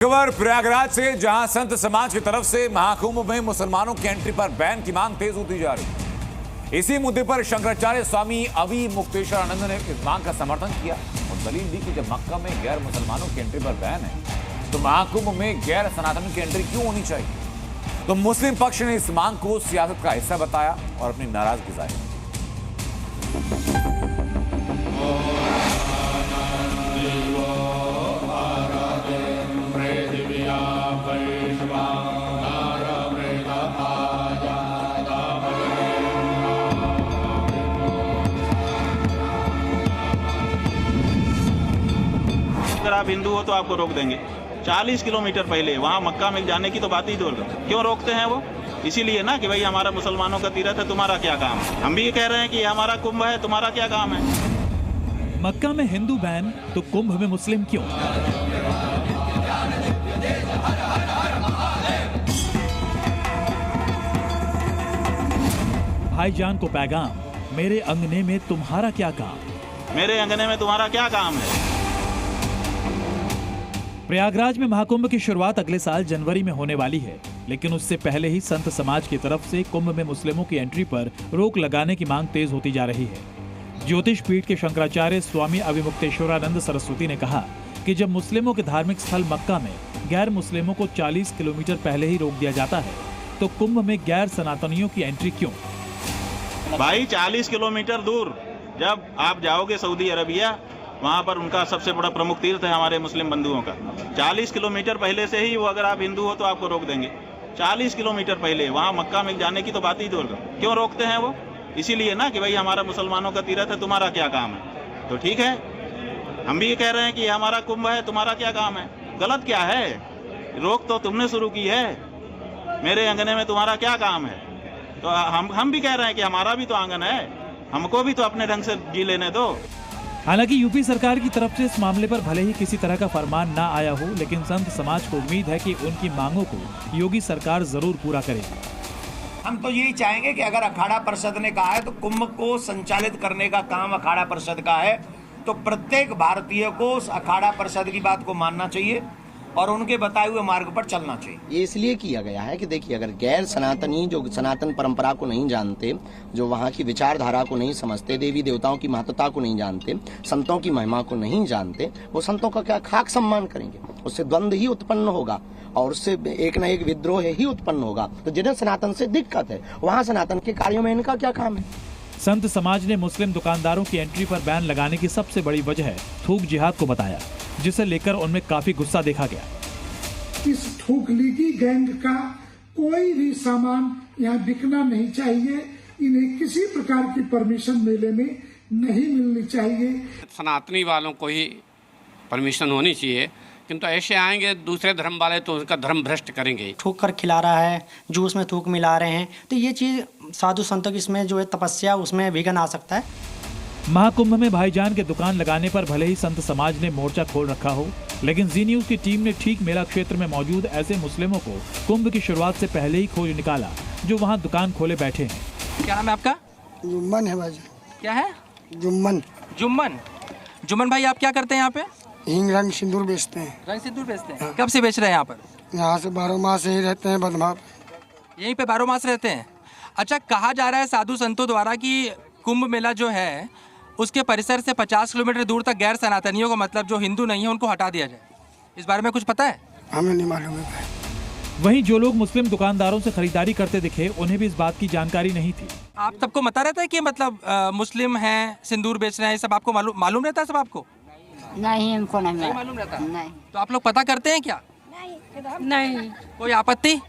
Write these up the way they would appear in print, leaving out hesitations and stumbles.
खबर प्रयागराज से, जहां संत समाज की तरफ से महाकुंभ में मुसलमानों की एंट्री पर बैन की मांग तेज होती जा रही है। इसी मुद्दे पर शंकराचार्य स्वामी अविमुक्तेश्वरानंद ने इस मांग का समर्थन किया और दलील दी कि जब मक्का में गैर मुसलमानों की एंट्री पर बैन है तो महाकुंभ में गैर सनातन की एंट्री क्यों होनी चाहिए। तो मुस्लिम पक्ष ने इस मांग को सियासत का हिस्सा बताया और अपनी नाराजगी जाहिर की। अगर आप हिंदू हो तो आपको रोक देंगे। 40 किलोमीटर पहले वहाँ मक्का में जाने की तो बात ही दूर करो। क्यों रोकते हैं वो? इसीलिए ना कि भाई हमारा मुसलमानों का तीर्थ है, तुम्हारा क्या काम है। हम भी ये कह रहे हैं कि हमारा कुंभ है, तुम्हारा क्या काम है। मक्का में हिंदू बैन तो कुंभ में मुस्लिम क्यों? भाईजान को पैगाम, मेरे अंगने में तुम्हारा क्या काम। मेरे अंगने में तुम्हारा क्या काम है। प्रयागराज में महाकुंभ की शुरुआत अगले साल जनवरी में होने वाली है, लेकिन उससे पहले ही संत समाज की तरफ से कुंभ में मुस्लिमों की एंट्री पर रोक लगाने की मांग तेज होती जा रही है। ज्योतिष पीठ के शंकराचार्य स्वामी अविमुक्तेश्वरानंद सरस्वती ने कहा कि जब मुस्लिमों के धार्मिक स्थल मक्का में गैर मुस्लिमों को 40 किलोमीटर पहले ही रोक दिया जाता है तो कुंभ में गैर सनातनियों की एंट्री क्यों? भाई 40 किलोमीटर दूर जब आप जाओगे सऊदी अरबिया, वहाँ पर उनका सबसे बड़ा प्रमुख तीर्थ है हमारे मुस्लिम बंधुओं का। 40 किलोमीटर पहले से ही वो, अगर आप हिंदू हो तो आपको रोक देंगे। 40 किलोमीटर पहले वहाँ मक्का में जाने की तो बात ही दूर करो। क्यों रोकते हैं वो? इसीलिए ना कि भाई हमारा मुसलमानों का तीर्थ है, तुम्हारा क्या काम है। तो ठीक है, हम भी ये कह रहे हैं कि हमारा कुंभ है, तुम्हारा क्या काम है। गलत क्या है? रोक तो तुमने शुरू की है। मेरे अंगने में तुम्हारा क्या काम है। तो हम भी कह रहे हैं कि हमारा भी तो आंगन है, हमको भी तो अपने ढंग से जी लेने दो। हालांकि यूपी सरकार की तरफ से इस मामले पर भले ही किसी तरह का फरमान ना आया हो, लेकिन संत समाज को उम्मीद है कि उनकी मांगों को योगी सरकार जरूर पूरा करेगी। हम तो यही चाहेंगे कि अगर अखाड़ा परिषद ने कहा है तो कुंभ को संचालित करने का काम अखाड़ा परिषद का है, तो प्रत्येक भारतीय को उस अखाड़ा परिषद की बात को मानना चाहिए और उनके बताए हुए मार्ग पर चलना चाहिए। ये इसलिए किया गया है कि देखिए, अगर गैर सनातनी जो सनातन परंपरा को नहीं जानते, जो वहाँ की विचारधारा को नहीं समझते, देवी देवताओं की महत्ता को नहीं जानते, संतों की महिमा को नहीं जानते, वो संतों का क्या खाक सम्मान करेंगे। उससे द्वंद्व ही उत्पन्न होगा और उससे एक न एक विद्रोह ही उत्पन्न होगा। तो जिन्हें सनातन से दिक्कत है, वहाँ सनातन के कार्यों में इनका क्या काम है। संत समाज ने मुस्लिम दुकानदारों की एंट्री पर बैन लगाने की सबसे बड़ी वजह थूक जिहाद को बताया, जिसे लेकर उनमें काफी गुस्सा देखा गया। इस थूक लीगी गैंग का कोई भी सामान यहाँ बिकना नहीं चाहिए। इन्हें किसी प्रकार की परमिशन मेले में नहीं मिलनी चाहिए। सनातनी वालों को ही परमिशन होनी चाहिए, किंतु ऐसे आएंगे दूसरे धर्म वाले तो उनका धर्म भ्रष्ट करेंगे। थूक कर खिला रहा है, जूस में थूक मिला रहे हैं, तो ये चीज साधु संतों की इसमें जो है तपस्या, उसमें विघ्न आ सकता है। महाकुंभ में भाईजान के दुकान लगाने पर भले ही संत समाज ने मोर्चा खोल रखा हो, लेकिन जी न्यूज की टीम ने ठीक मेला क्षेत्र में मौजूद ऐसे मुस्लिमों को कुंभ की शुरुआत से पहले ही खोज निकाला जो वहां दुकान खोले बैठे हैं। क्या नाम है आपका? जुम्मन है भाई। क्या है? जुम्मन। जुम्मन। जुम्मन भाई, आप क्या करते हैं यहाँ पे? हिंग रंग सिंदूर बेचते हैं। रंग सिंदूर बेचते हैं। कब से बेच रहे हैं यहाँ पर? यहाँ से 12 मास यही रहते हैं, बदमा यहीं पे 12 मास रहते हैं। अच्छा, कहा जा रहा है साधु संतों द्वारा कि कुंभ मेला जो है उसके परिसर से 50 किलोमीटर दूर तक गैर सनातनियों को, मतलब जो हिंदू नहीं है, उनको हटा दिया जाए। इस बारे में कुछ पता है? हमें नहीं मालूम है। वहीं जो लोग मुस्लिम दुकानदारों से खरीदारी करते दिखे, उन्हें भी इस बात की जानकारी नहीं थी। आप सबको पता रहता है कि मतलब मुस्लिम हैं, सिंदूर बेच रहे हैं, सब आपको मालूम रहता है? सब आपको नहीं, हमको नहीं मालूम रहता। नहीं। तो आप लोग पता करते हैं क्या? नहीं। कोई आपत्ति?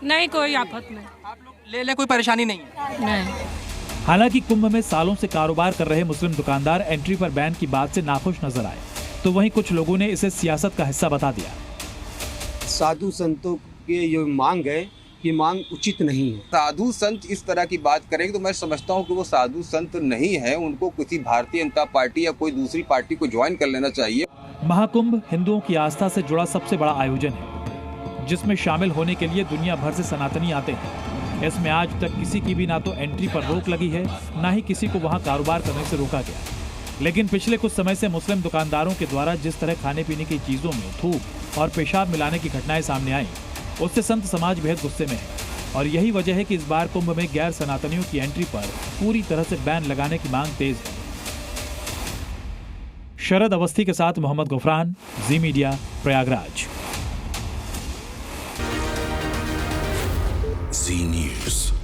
नहीं, कोई आफत नहीं। आप लोग ले कोई परेशानी नहीं है? नहीं। हालांकि कुंभ में सालों से कारोबार कर रहे मुस्लिम दुकानदार एंट्री पर बैन की बात से नाखुश नजर आए, तो वहीं कुछ लोगों ने इसे सियासत का हिस्सा बता दिया। साधु संतों की जो मांग है, ये मांग उचित नहीं है। साधु संत इस तरह की बात करेंगे तो मैं समझता हूँ कि वो साधु संत नहीं है। उनको किसी भारतीय जनता पार्टी या कोई दूसरी पार्टी को ज्वाइन कर लेना चाहिए। महाकुंभ हिंदुओं की आस्था से जुड़ा सबसे बड़ा आयोजन है, जिसमें शामिल होने के लिए दुनिया भर से सनातनी आते हैं। इसमें आज तक किसी की भी ना तो एंट्री पर रोक लगी है, ना ही किसी को वहां कारोबार करने से रोका गया। लेकिन पिछले कुछ समय से मुस्लिम दुकानदारों के द्वारा जिस तरह खाने पीने की चीजों में थूक और पेशाब मिलाने की घटनाएं सामने आई, उससे संत समाज बेहद गुस्से में है और यही वजह है कि इस बार कुंभ में गैर सनातनियों की एंट्री पर पूरी तरह से बैन लगाने की मांग तेज है। शरद अवस्थी के साथ मोहम्मद गुफरान, जी मीडिया, प्रयागराज। जी न्यूज़।